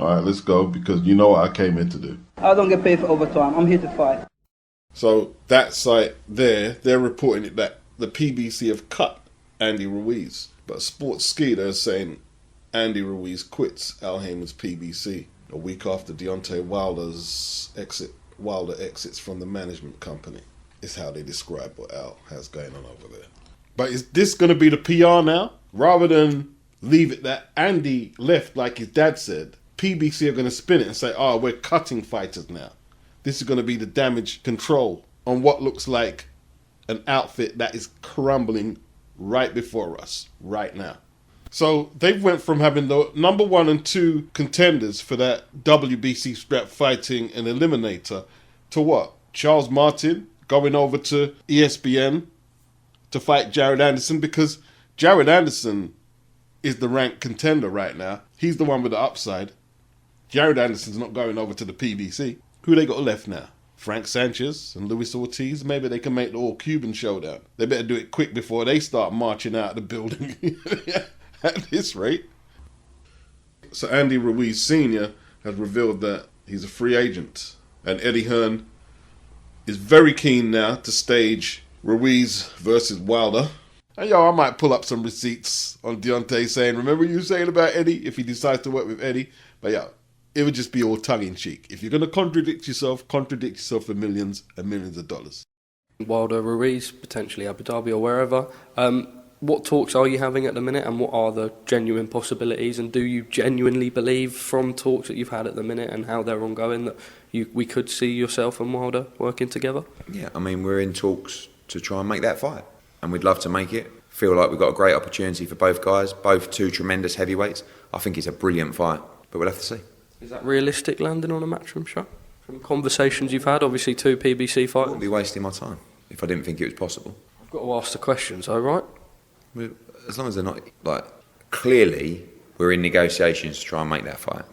All right, let's go, because you know what I came in to do. I don't get paid for overtime. I'm here to fight. So that site there, they're reporting it that the PBC have cut Andy Ruiz. But Sports Skeeter is saying Andy Ruiz quits Al Haymon's PBC a week after Deontay Wilder exits from the management company. Is how they describe what Al has going on over there. But is this going to be the PR now? Rather than leave it that Andy left like his dad said, PBC are going to spin it and say, oh, we're cutting fighters now. This is going to be the damage control on what looks like an outfit that is crumbling right before us, right now. So they went from having the number 1 and 2 contenders for that WBC strap fighting and eliminator to what? Charles Martin going over to ESPN to fight Jared Anderson, because Jared Anderson is the ranked contender right now. He's the one with the upside. Jared Anderson's not going over to the PBC. Who they got left now? Frank Sanchez and Luis Ortiz. Maybe they can make the all-Cuban showdown. They better do it quick before they start marching out of the building at this rate. So Andy Ruiz Sr. has revealed that he's a free agent. And Eddie Hearn is very keen now to stage Ruiz versus Wilder. And I might pull up some receipts on Deontay saying, remember you saying about Eddie, if he decides to work with Eddie. But it would just be all tongue-in-cheek. If you're going to contradict yourself for millions and millions of dollars. Wilder, Ruiz, potentially Abu Dhabi or wherever. What talks are you having at the minute, and what are the genuine possibilities? And do you genuinely believe from talks that you've had at the minute and how they're ongoing that we could see yourself and Wilder working together? Yeah, I mean, we're in talks to try and make that fight. And we'd love to make it. Feel like we've got a great opportunity for both guys, both two tremendous heavyweights. I think it's a brilliant fight, but we'll have to see. Is that realistic, landing on a Matchroom show? From conversations you've had, obviously 2 PBC fighters. I wouldn't be wasting my time if I didn't think it was possible. I've got to ask the questions, though, right? As long as they're not, clearly we're in negotiations to try and make that fight.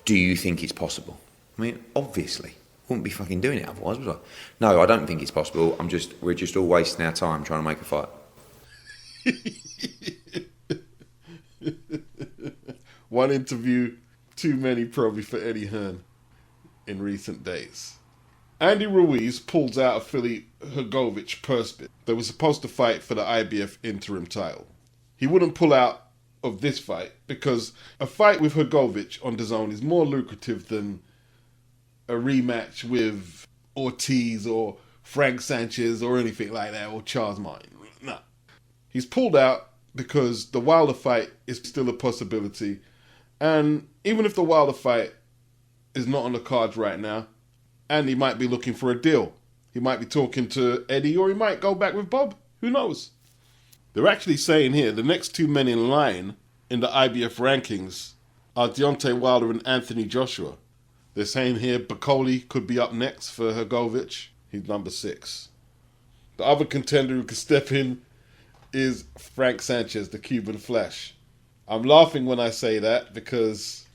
Do you think it's possible? I mean, obviously. Wouldn't be fucking doing it otherwise, would I? No, I don't think it's possible. We're just all wasting our time trying to make a fight. One interview too many probably for Eddie Hearn in recent days. Andy Ruiz pulls out a Philly Hrgović purse bid that was supposed to fight for the IBF interim title. He wouldn't pull out of this fight because a fight with Hrgović on DAZN is more lucrative than a rematch with Ortiz or Frank Sanchez or anything like that, or Charles Martin. No. He's pulled out because the Wilder fight is still a possibility. And even if the Wilder fight is not on the cards right now, Andy might be looking for a deal. He might be talking to Eddie, or he might go back with Bob. Who knows? They're actually saying here the next 2 men in line in the IBF rankings are Deontay Wilder and Anthony Joshua. They're saying here Bacoli could be up next for Hrgović. He's number 6. The other contender who could step in is Frank Sanchez, the Cuban Flash. I'm laughing when I say that because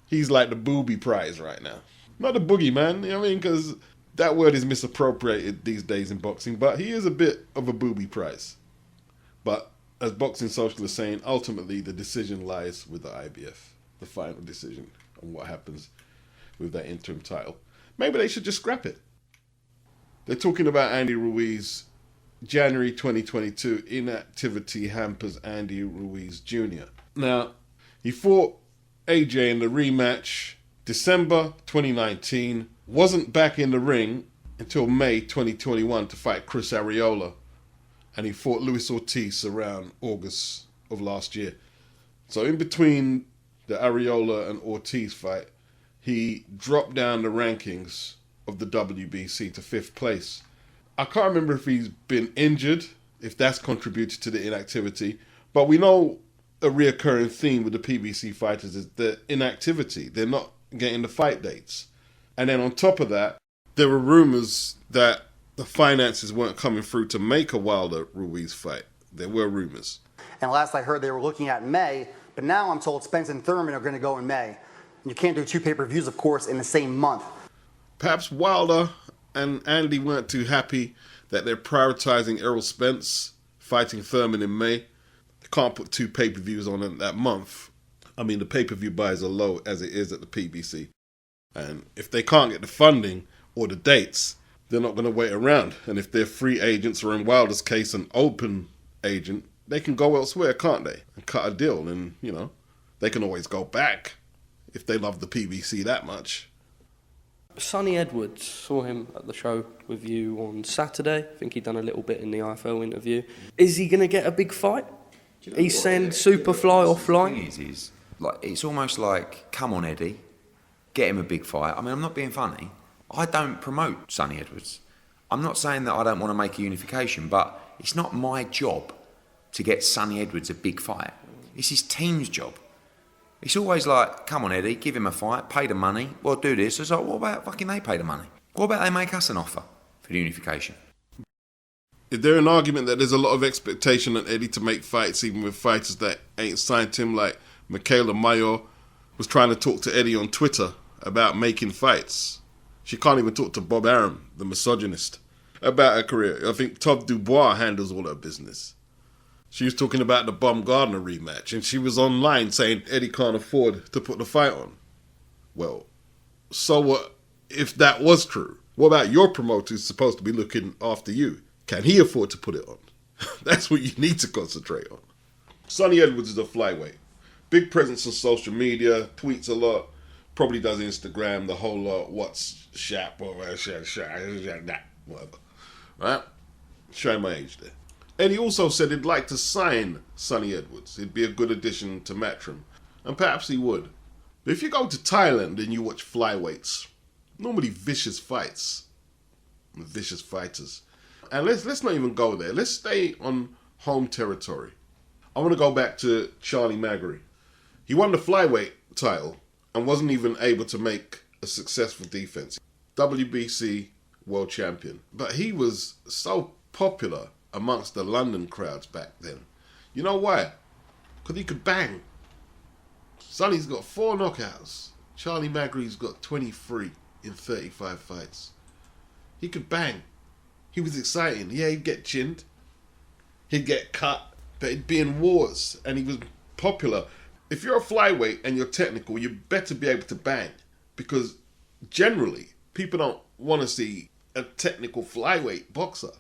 he's like the booby prize right now. Not the boogeyman, you know what I mean? Because that word is misappropriated these days in boxing, but he is a bit of a booby prize. But as Boxing Social is saying, ultimately the decision lies with the IBF, the final decision on what happens with that interim title. Maybe they should just scrap it. They're talking about Andy Ruiz. January 2022, inactivity hampers Andy Ruiz Jr. Now, he fought AJ in the rematch December 2019, wasn't back in the ring until May 2021 to fight Chris Arreola, and he fought Luis Ortiz around August of last year. So in between the Arreola and Ortiz fight, he dropped down the rankings of the WBC to 5th place. I can't remember if he's been injured, if that's contributed to the inactivity, but we know a reoccurring theme with the PBC fighters is the inactivity. They're not getting the fight dates. And then on top of that, there were rumours that the finances weren't coming through to make a Wilder Ruiz fight. There were rumours. And last I heard they were looking at May, but now I'm told Spence and Thurman are going to go in May. And you can't do 2 pay-per-views, of course, in the same month. Perhaps Wilder and Andy weren't too happy that they're prioritising Errol Spence fighting Thurman in May. They can't put 2 pay-per-views on in that month. I mean, the pay-per-view buys are low as it is at the PBC. And if they can't get the funding or the dates, they're not going to wait around. And if they're free agents or, in Wilder's case, an open agent, they can go elsewhere, can't they? And cut a deal. And, you know, they can always go back if they love the PBC that much. Sonny Edwards, saw him at the show with you on Saturday. I think he'd done a little bit in the IFL interview. Is he going to get a big fight? He's saying Superfly or Fly? The thing is, like, it's almost like, come on, Eddie, get him a big fight. I mean, I'm not being funny. I don't promote Sonny Edwards. I'm not saying that I don't want to make a unification, but it's not my job to get Sonny Edwards a big fight. It's his team's job. It's always like, come on, Eddie, give him a fight, pay the money, well, do this. It's like, what about fucking they pay the money? What about they make us an offer for the unification? Is there an argument that there's a lot of expectation on Eddie to make fights, even with fighters that ain't signed to him, like Michaela Mayor was trying to talk to Eddie on Twitter about making fights? She can't even talk to Bob Arum, the misogynist, about her career. I think Todd Dubois handles all her business. She was talking about the Baumgardner rematch, and she was online saying Eddie can't afford to put the fight on. Well, so what if that was true? What about your promoter who's supposed to be looking after you? Can he afford to put it on? That's what you need to concentrate on. Sonny Edwards is a flyweight. Big presence on social media, tweets a lot, probably does Instagram, the whole lot, what's shap, or whatever. Right? Showing my age there. And he also said he'd like to sign Sonny Edwards. He'd be a good addition to Matchroom. And perhaps he would. But if you go to Thailand and you watch flyweights, normally vicious fights. Vicious fighters. And let's not even go there. Let's stay on home territory. I want to go back to Charlie Magri. He won the flyweight title and wasn't even able to make a successful defense. WBC world champion. But he was so popular amongst the London crowds back then. You know why? Because he could bang. Sonny's got 4 knockouts. Charlie Magri's got 23 in 35 fights. He could bang. He was exciting. Yeah, he'd get chinned. He'd get cut. But he'd be in wars. And he was popular. If you're a flyweight and you're technical, you better be able to bang. Because generally, people don't want to see a technical flyweight boxer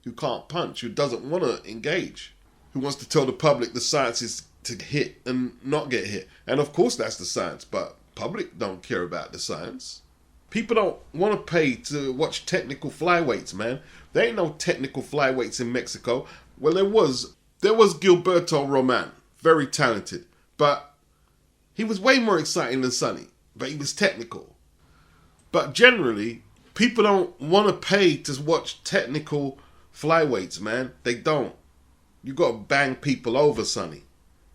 who can't punch, who doesn't want to engage, who wants to tell the public the science is to hit and not get hit. And of course that's the science, but public don't care about the science. People don't want to pay to watch technical flyweights, man. There ain't no technical flyweights in Mexico. Well, there was Gilberto Roman, very talented, but he was way more exciting than Sonny, but he was technical. But generally, people don't want to pay to watch technical flyweights, man. They don't. You got to bang people over, Sonny.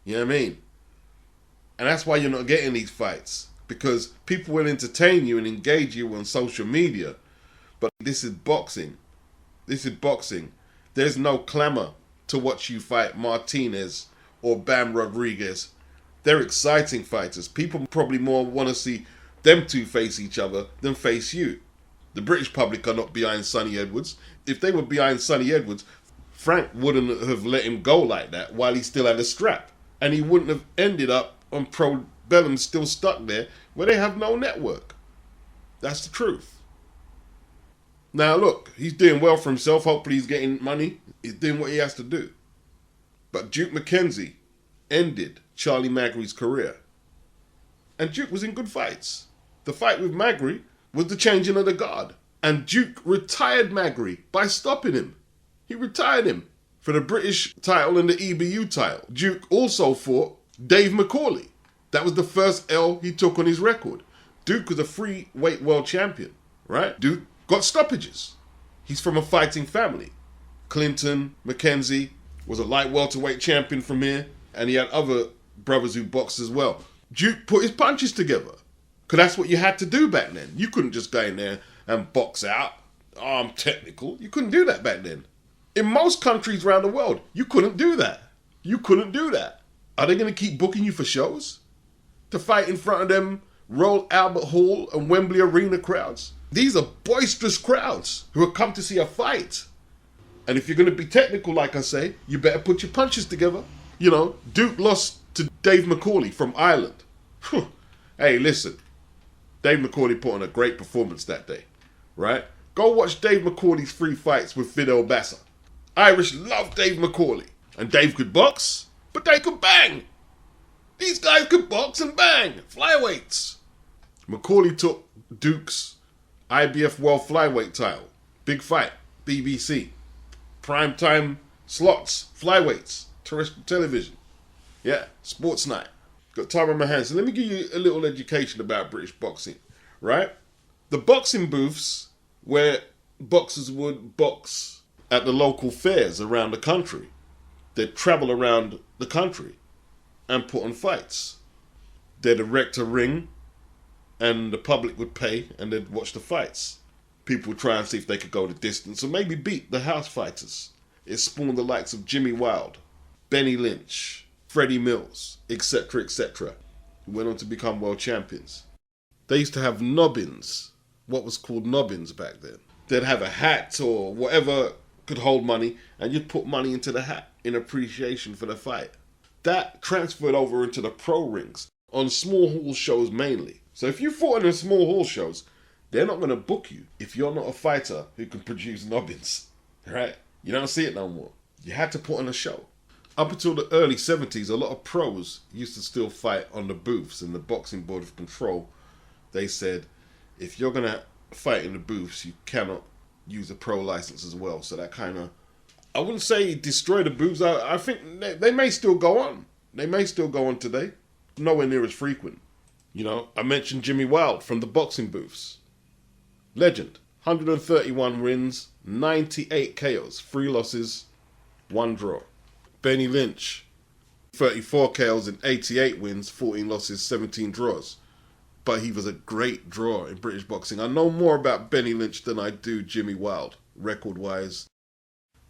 You know what I mean? And that's why you're not getting these fights. Because people will entertain you and engage you on social media. But this is boxing. This is boxing. There's no clamour to watch you fight Martinez or Bam Rodriguez. They're exciting fighters. People probably more want to see them two face each other than face you. The British public are not behind Sonny Edwards. If they were behind Sonny Edwards, Frank wouldn't have let him go like that while he still had a strap. And he wouldn't have ended up on Pro Bellum still stuck there where they have no network. That's the truth. Now look, he's doing well for himself. Hopefully he's getting money. He's doing what he has to do. But Duke McKenzie ended Charlie Magri's career. And Duke was in good fights. The fight with Magri was the changing of the guard. And Duke retired Magri by stopping him. He retired him for the British title and the EBU title. Duke also fought Dave McCauley. That was the first L he took on his record. Duke was a free weight world champion, right? Duke got stoppages. He's from a fighting family. Clinton, McKenzie was a light welterweight champion from here, and he had other brothers who boxed as well. Duke put his punches together, because that's what you had to do back then. You couldn't just go in there and box out. Oh, I'm technical. You couldn't do that back then. In most countries around the world, you couldn't do that. You couldn't do that. Are they going to keep booking you for shows? To fight in front of them Royal Albert Hall and Wembley Arena crowds? These are boisterous crowds who have come to see a fight. And if you're going to be technical, like I say, you better put your punches together. You know, Duke lost to Dave McCauley from Ireland. Whew. Hey, listen. Dave McCauley put on a great performance that day, right? Go watch Dave McCauley's 3 fights with Fidel Bassa. Irish love Dave McCauley. And Dave could box, but they could bang. These guys could box and bang. Flyweights. McCauley took Duke's IBF World Flyweight title. Big fight. BBC. Primetime slots. Flyweights. Terrestrial television. Yeah. Sports night. Got time on my hands. So let me give you a little education about British boxing. Right? The boxing booths where boxers would box at the local fairs around the country. They'd travel around the country and put on fights. They'd erect a ring and the public would pay and they'd watch the fights. People would try and see if they could go the distance or maybe beat the house fighters. It spawned the likes of Jimmy Wilde, Benny Lynch, Freddie Mills, etc., etc., who went on to become world champions. They used to have nobbins, what was called nobbins back then. They'd have a hat or whatever could hold money, and you'd put money into the hat in appreciation for the fight. That transferred over into the pro rings on small hall shows mainly. So if you fought in the small hall shows, they're not going to book you if you're not a fighter who can produce nobbins, right? You don't see it no more. You had to put on a show. Up until the early 70s, a lot of pros used to still fight on the booths, and the Boxing Board of Control, they said, if you're going to fight in the booths, you cannot use a pro license as well. So that kind of, I wouldn't say destroy the booths. I think they may still go on. They may still go on today. Nowhere near as frequent. You know, I mentioned Jimmy Wilde from the boxing booths. Legend. 131 wins, 98 KOs, 3 losses, 1 draw. Benny Lynch. 34 KOs and 88 wins, 14 losses, 17 draws. But he was a great draw in British boxing. I know more about Benny Lynch than I do Jimmy Wilde, record-wise,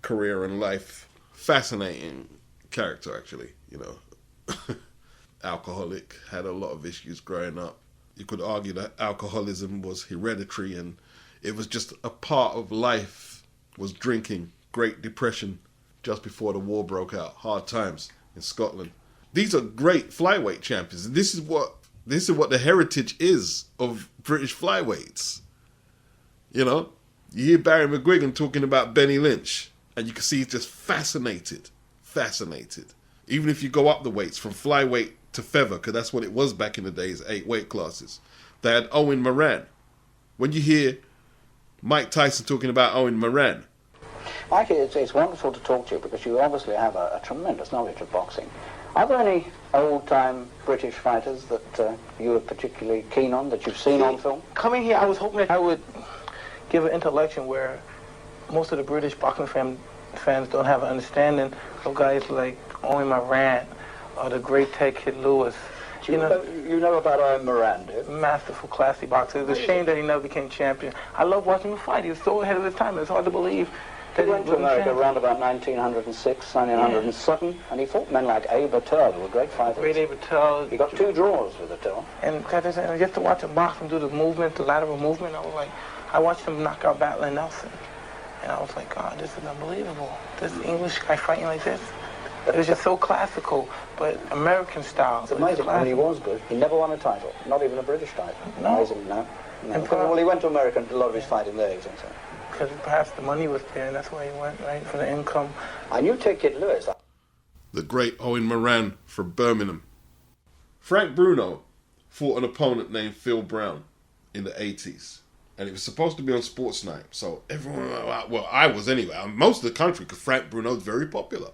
career and life. Fascinating character, actually, you know. Alcoholic, had a lot of issues growing up. You could argue that alcoholism was hereditary and it was just a part of life, was drinking. Great Depression just before the war broke out. Hard times in Scotland. These are great flyweight champions. This is what the heritage is of British flyweights. You know, you hear Barry McGuigan talking about Benny Lynch, and you can see he's just fascinated. Even if you go up the weights from flyweight to feather, because that's what it was back in the days, 8 weight classes. They had Owen Moran. When you hear Mike Tyson talking about Owen Moran, Mikey, it's wonderful to talk to you because you obviously have a tremendous knowledge of boxing. Are there any old-time British fighters that you are particularly keen on, that you've seen on film? Coming here, I was hoping that I would give an intellection where most of the British boxing fans don't have an understanding of guys like Owen Moran or the great Ted Kid Lewis. You know about Owen Moran, do you? Masterful, classy boxer. It's a shame that he never became champion. I love watching him fight. He was so ahead of his time. It's hard to believe. He went to America around about 1906, 1907, and he fought men like Abe Attell, who were great fighters. Great Abe Attell. He got 2 draws with Attell. And just to watch him box and do the movement, the lateral movement, I watched him knock out Battler Nelson. And I was like, God, this is unbelievable. This English guy fighting like this. It was just so classical, but American style. It's amazing when he was good. He never won a title, not even a British title. No. Amazing, no. Well, he went to America and did a lot of his fighting there, you think so? Because perhaps the money was there, and that's why he went, right, for the income. I knew Ted Kid Lewis. the great Owen Moran from Birmingham. Frank Bruno fought an opponent named Phil Brown in the 80s. And it was supposed to be on Sports Night. So everyone, well, I was anyway. Most of the country, because Frank Bruno is very popular.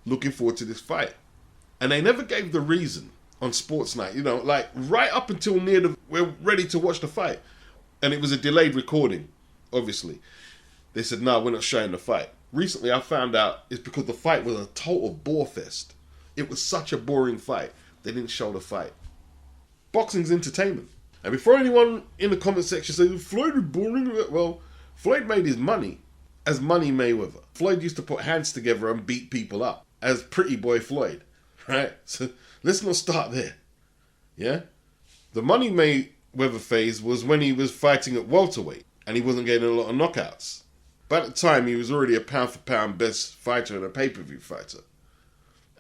Looking forward to this fight. And they never gave the reason on Sports Night. You know, like right up until we're ready to watch the fight. And it was a delayed recording, obviously. They said, no, we're not showing the fight. Recently, I found out it's because the fight was a total bore fest. It was such a boring fight. They didn't show the fight. Boxing's entertainment. And before anyone in the comment section says, Floyd is boring, well, Floyd made his money as Money Mayweather. Floyd used to put hands together and beat people up as Pretty Boy Floyd, right? So let's not start there, yeah? The Money Mayweather phase was when he was fighting at welterweight and he wasn't getting a lot of knockouts. By the time, he was already a pound-for-pound best fighter and a pay-per-view fighter.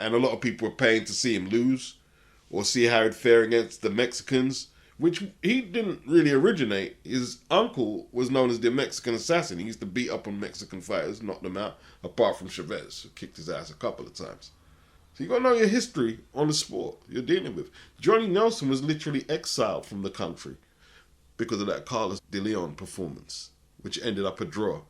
And a lot of people were paying to see him lose or see how he'd fare against the Mexicans, which he didn't really originate. His uncle was known as the Mexican Assassin. He used to beat up on Mexican fighters, knock them out, apart from Chavez, who kicked his ass a couple of times. So you got to know your history on the sport you're dealing with. Johnny Nelson was literally exiled from the country because of that Carlos de Leon performance, which ended up a draw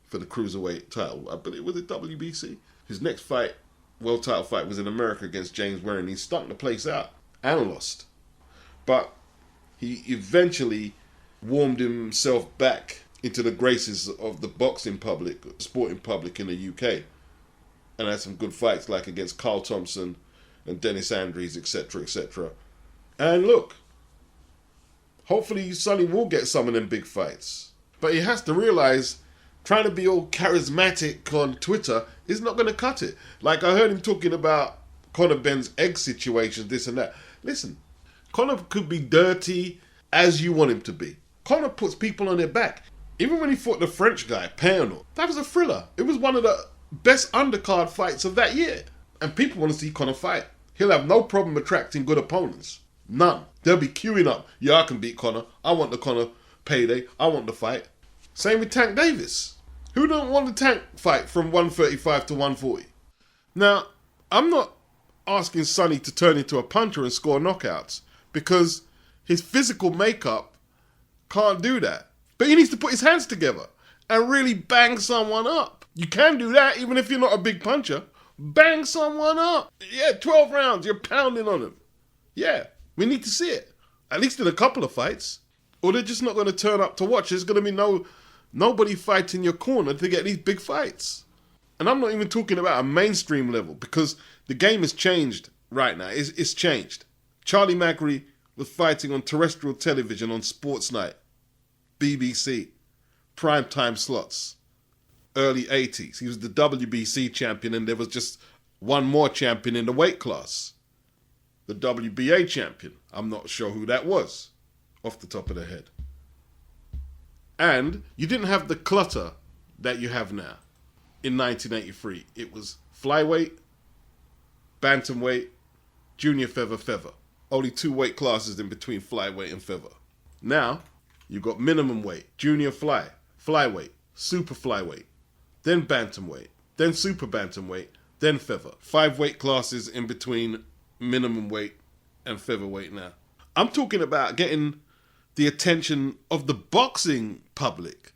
for the cruiserweight title. I believe it was a WBC. His next fight, world title fight, was in America against James Warren. He stunk the place out and lost. But he eventually warmed himself back into the graces of the boxing public, sporting public in the UK, and had some good fights like against Carl Thompson and Dennis Andrews, etc., etc. And look, hopefully Sonny will get some of them big fights. But he has to realise trying to be all charismatic on Twitter is not going to cut it. Like I heard him talking about Conor Ben's egg situation, this and that. Listen, Conor could be dirty as you want him to be. Conor puts people on their back. Even when he fought the French guy, Pernod, that was a thriller. It was one of the best undercard fights of that year. And people want to see Conor fight. He'll have no problem attracting good opponents. None. They'll be queuing up. Yeah, I can beat Conor. I want the Conor payday. I want the fight. Same with Tank Davis. Who don't want the Tank fight from 135 to 140? Now, I'm not asking Sonny to turn into a puncher and score knockouts, because his physical makeup can't do that. But he needs to put his hands together and really bang someone up. You can do that even if you're not a big puncher. Bang someone up. Yeah, 12 rounds, you're pounding on them. Yeah, we need to see it. At least in a couple of fights. Or they're just not going to turn up to watch. There's going to be nobody fighting your corner to get these big fights. And I'm not even talking about a mainstream level, because the game has changed right now. It's changed. Charlie Macri was fighting on terrestrial television on Sports Night, BBC, primetime slots, early 80s. He was the WBC champion, and there was just one more champion in the weight class. The WBA champion. I'm not sure who that was, off the top of the head. And you didn't have the clutter that you have now. In 1983, it was flyweight, bantamweight, junior feather. Only 2 weight classes in between flyweight and feather. Now, you've got minimum weight, junior flyweight, super flyweight, then bantamweight, then super bantamweight, then feather. 5 weight classes in between minimum weight and featherweight now. I'm talking about getting the attention of the boxing public.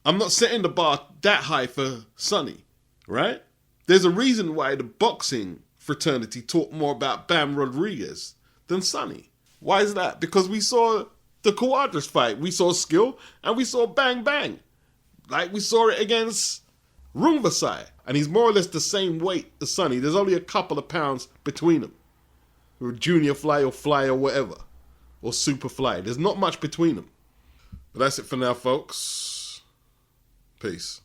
I'm not setting the bar that high for Sonny, right? There's a reason why the boxing fraternity talked more about Bam Rodriguez than Sonny. Why is that? Because we saw the Cuadras fight. We saw skill and we saw bang bang. Like we saw it against Rungvisai. And he's more or less the same weight as Sonny. There's only a couple of pounds between them. Or junior fly or whatever. Or super fly. There's not much between them. But that's it for now, folks. Peace.